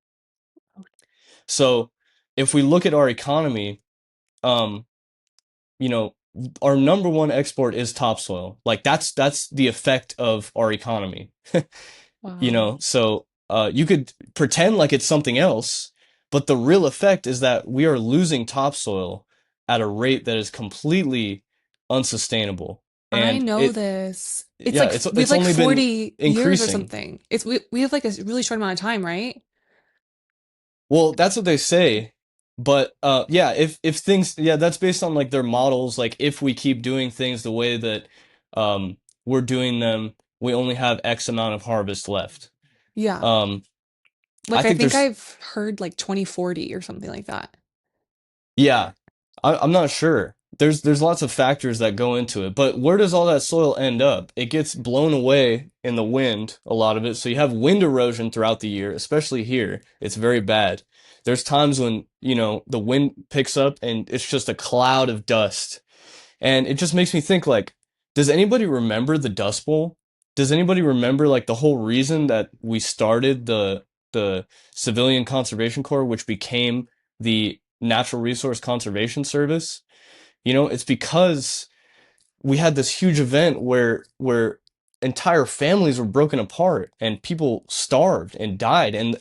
Speaker 2: So if we look at our economy, um, you know, our number one export is topsoil. Like that's the effect of our economy.
Speaker 1: wow.
Speaker 2: So you could pretend like it's something else, but the real effect is that we are losing topsoil at a rate that is completely unsustainable.
Speaker 1: I
Speaker 2: And
Speaker 1: know this. It's
Speaker 2: yeah,
Speaker 1: like we have
Speaker 2: it's
Speaker 1: like
Speaker 2: only been
Speaker 1: 40 years or
Speaker 2: increasing.
Speaker 1: something. We have like a really short amount of time, right?
Speaker 2: Well, that's what they say. But yeah, if things yeah, that's based on like their models. Like if we keep doing things the way that we're doing them, we only have X amount of harvest left.
Speaker 1: Yeah.
Speaker 2: Um, I
Speaker 1: Like I
Speaker 2: think
Speaker 1: think
Speaker 2: there's
Speaker 1: I've heard like 2040 or something like that.
Speaker 2: yeah, I'm not sure. There's lots of factors that go into it, but where does all that soil end up? It gets blown away in the wind, a lot of it. So you have wind erosion throughout the year, especially here. It's very bad. There's times when, the wind picks up and it's just a cloud of dust. And it just makes me think like, does anybody remember the Dust Bowl? Does anybody remember like the whole reason that we started the Civilian Conservation Corps, which became the Natural Resource Conservation Service. It's because we had this huge event where entire families were broken apart and people starved and died, and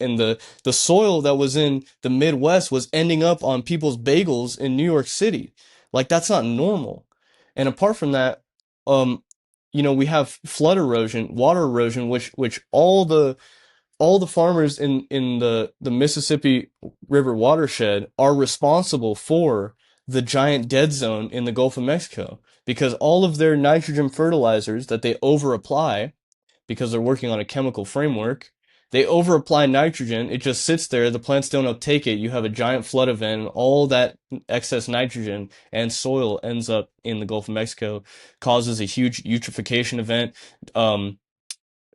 Speaker 2: the soil that was in the Midwest was ending up on people's bagels in New York City. Like that's not normal. And apart from that, um we have flood erosion, water erosion, which all the farmers in the Mississippi River watershed are responsible for the giant dead zone in the Gulf of Mexico, because all of their nitrogen fertilizers that they over apply, because they're working on a chemical framework, they over apply nitrogen. It just sits there. The plants don't uptake it. You have a giant flood event. And all that excess nitrogen and soil ends up in the Gulf of Mexico, causes a huge eutrophication event. Um,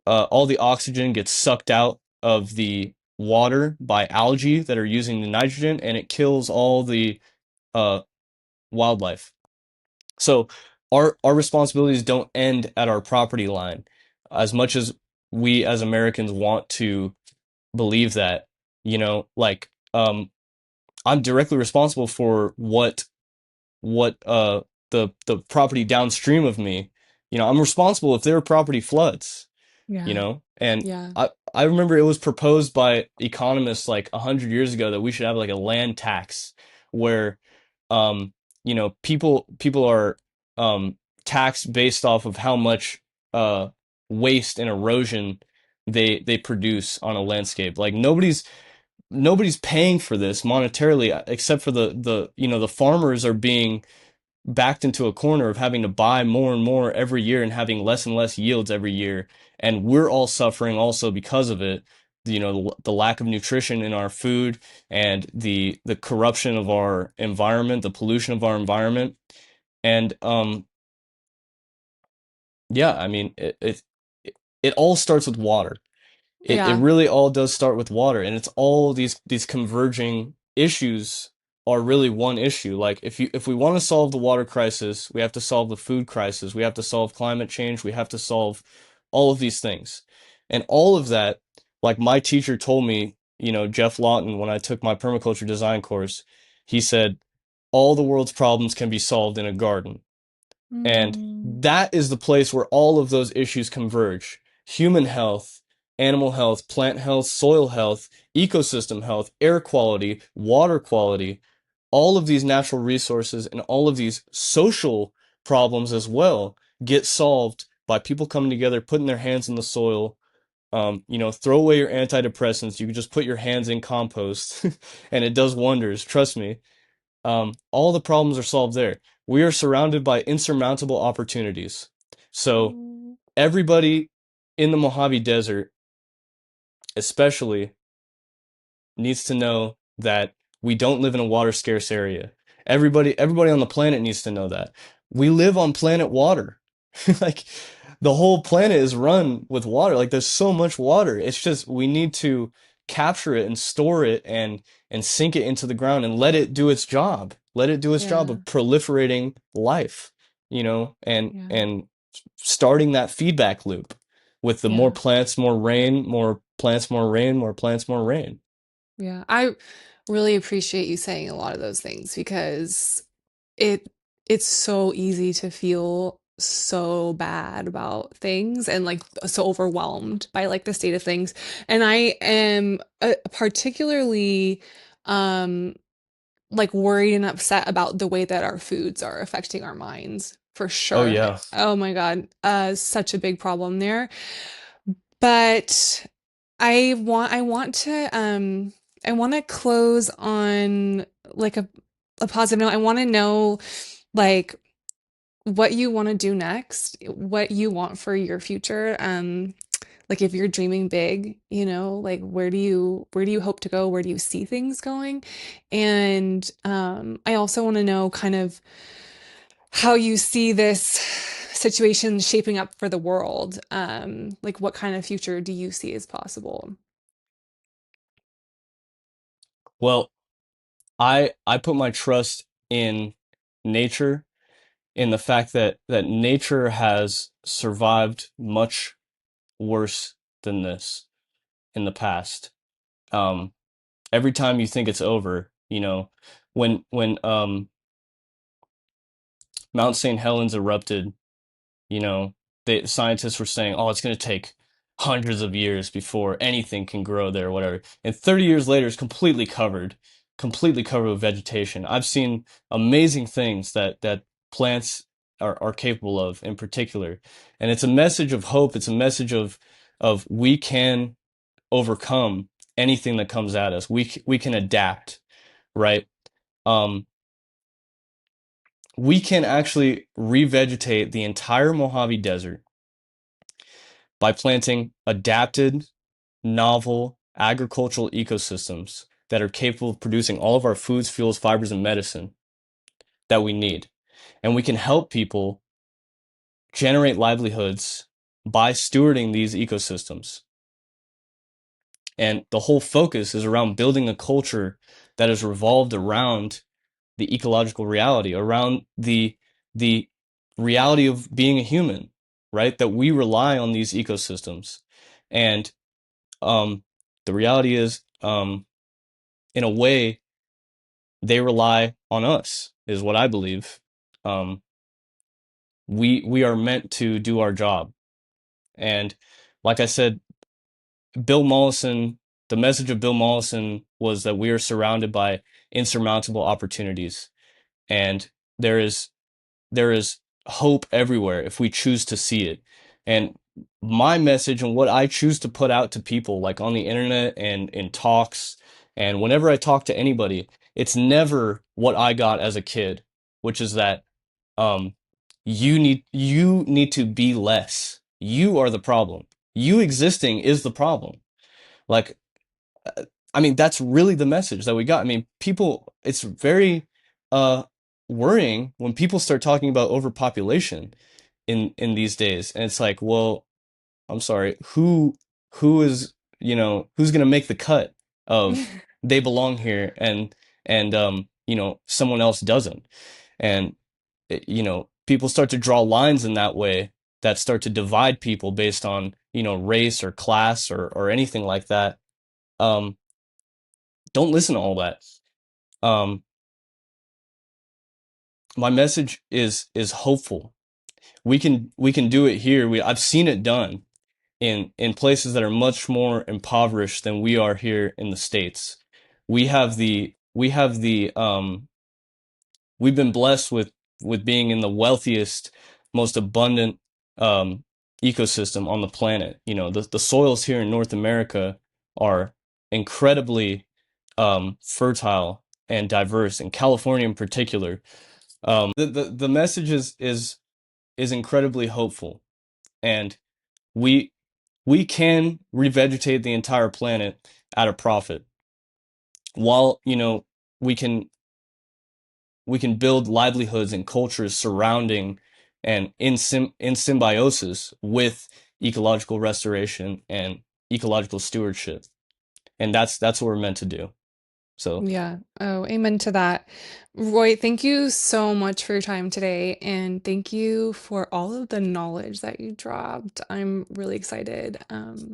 Speaker 2: all the oxygen gets sucked out of the water by algae that are using the nitrogen, and it kills all the uh, wildlife. So our responsibilities don't end at our property line, as much as we as Americans want to believe that. Like I'm directly responsible for what the property downstream of me. I'm responsible if their property floods.
Speaker 1: Yeah.
Speaker 2: And
Speaker 1: Yeah.
Speaker 2: I remember it was proposed by economists like 100 years ago that we should have like a land tax where um people are um taxed based off of how much uh waste and erosion they produce on a landscape. Like nobody's paying for this monetarily, except for the farmers are being backed into a corner of having to buy more and more every year and having less and less yields every year. And we're all suffering also because of it. The lack of nutrition in our food and the corruption of our environment, the pollution of our environment. And yeah, I mean, it all starts with water. It
Speaker 1: Yeah.
Speaker 2: really all does start with water, and it's all these converging issues are really one issue. Like if we want to solve the water crisis, we have to solve the food crisis, we have to solve climate change, we have to solve all of these things. And all of that, like my teacher told me, Jeff Lawton, when I took my permaculture design course, he said, all the world's problems can be solved in a garden. And
Speaker 1: Mm,
Speaker 2: that is the place where all of those issues converge. Human health, animal health, plant health, soil health, ecosystem health, air quality, water quality, all of these natural resources and all of these social problems as well get solved by people coming together, putting their hands in the soil. Throw away your antidepressants. You can just put your hands in compost and it does wonders. Trust me. All the problems are solved there. We are surrounded by insurmountable opportunities. So
Speaker 1: mm,
Speaker 2: everybody in the Mojave Desert, especially, needs to know that we don't live in a water scarce area. Everybody on the planet needs to know that. We live on planet water. Like the whole planet is run with water. Like there's so much water. It's just we need to capture it and store it and sink it into the ground and let it do its job. Let it do its job
Speaker 1: yeah.
Speaker 2: of proliferating life, and
Speaker 1: Yeah.
Speaker 2: and starting that feedback loop with the more
Speaker 1: Yeah.
Speaker 2: plants, more rain, more plants, more rain, more plants, more rain.
Speaker 1: Yeah. I really appreciate you saying a lot of those things because it it's so easy to feel so bad about things and like so overwhelmed by like the state of things. And I am particularly um like worried and upset about the way that our foods are affecting our minds for
Speaker 2: Oh
Speaker 1: sure.
Speaker 2: yeah.
Speaker 1: Oh my God, such a big problem there. But I want to close on like a positive note. I want to know like what you want to do next, what you want for your future. Like if you're dreaming big, like where do you hope to go? Where do you see things going? And I also want to know kind of how you see this situation shaping up for the world. Like what kind of future do you see as possible?
Speaker 2: Well, I put my trust in nature, in the fact that nature has survived much worse than this in the past. Um, every time you think it's over, when Mount St. Helens erupted, you know, the scientists were saying, "Oh, it's going to take hundreds of years before anything can grow there, or whatever." And 30 years later, it's completely covered with vegetation. I've seen amazing things that plants are capable of, in particular, and it's a message of hope. It's a message of we can overcome anything that comes at us. We can adapt, right? Um, we can actually revegetate the entire Mojave Desert by planting adapted, novel agricultural ecosystems that are capable of producing all of our foods, fuels, fibers, and medicine that we need. And we can help people generate livelihoods by stewarding these ecosystems. And the whole focus is around building a culture that is revolved around the ecological reality, around the reality of being a human, right? That we rely on these ecosystems. And um, the reality is, in a way, they rely on us, is what I believe. Um, we are meant to do our job. And like I said, Bill Mollison, the message of Bill Mollison was that we are surrounded by insurmountable opportunities. And there is there is hope everywhere if we choose to see it. And my message and what I choose to put out to people, like on the internet and in talks, and whenever I talk to anybody, it's never what I got as a kid, which is that um, you need to be less. You are the problem. You existing is the problem. Like, I mean, that's really the message that we got. I mean, people, it's very uh worrying when people start talking about overpopulation in these days. And it's like, well, I'm sorry, who is, who's gonna make the cut of they belong here and someone else doesn't. And people start to draw lines in that way that start to divide people based on, race or class or anything like that. Um, don't listen to all that. Um, my message is hopeful. We can do it here. I've seen it done in places that are much more impoverished than we are here in the States. We've been blessed with being in the wealthiest, most abundant um ecosystem on the planet. The soils here in North America are incredibly fertile and diverse, in California in particular. The message is incredibly hopeful, and we we can revegetate the entire planet at a profit, while we can we can build livelihoods and cultures surrounding and in symbiosis with ecological restoration and ecological stewardship, and that's what we're meant to do. So,
Speaker 1: Yeah. Oh, amen to that. Roy, thank you so much for your time today, and thank you for all of the knowledge that you dropped. I'm really excited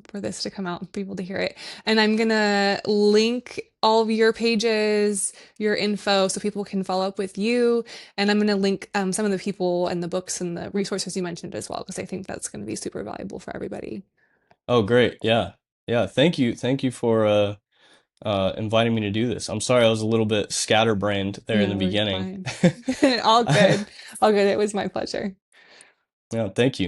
Speaker 1: for this to come out and people to hear it. And I'm gonna link all of your pages, your info, so people can follow up with you. And I'm gonna link some of the people and the books and the resources you mentioned as well, because I think that's gonna be super valuable for everybody.
Speaker 2: oh, great. Yeah. Yeah. Thank you for inviting me to do this. I'm sorry I was a little bit scatterbrained there in the
Speaker 1: No, you're
Speaker 2: beginning.
Speaker 1: fine. All good. All good. It was my pleasure.
Speaker 2: Yeah, thank you.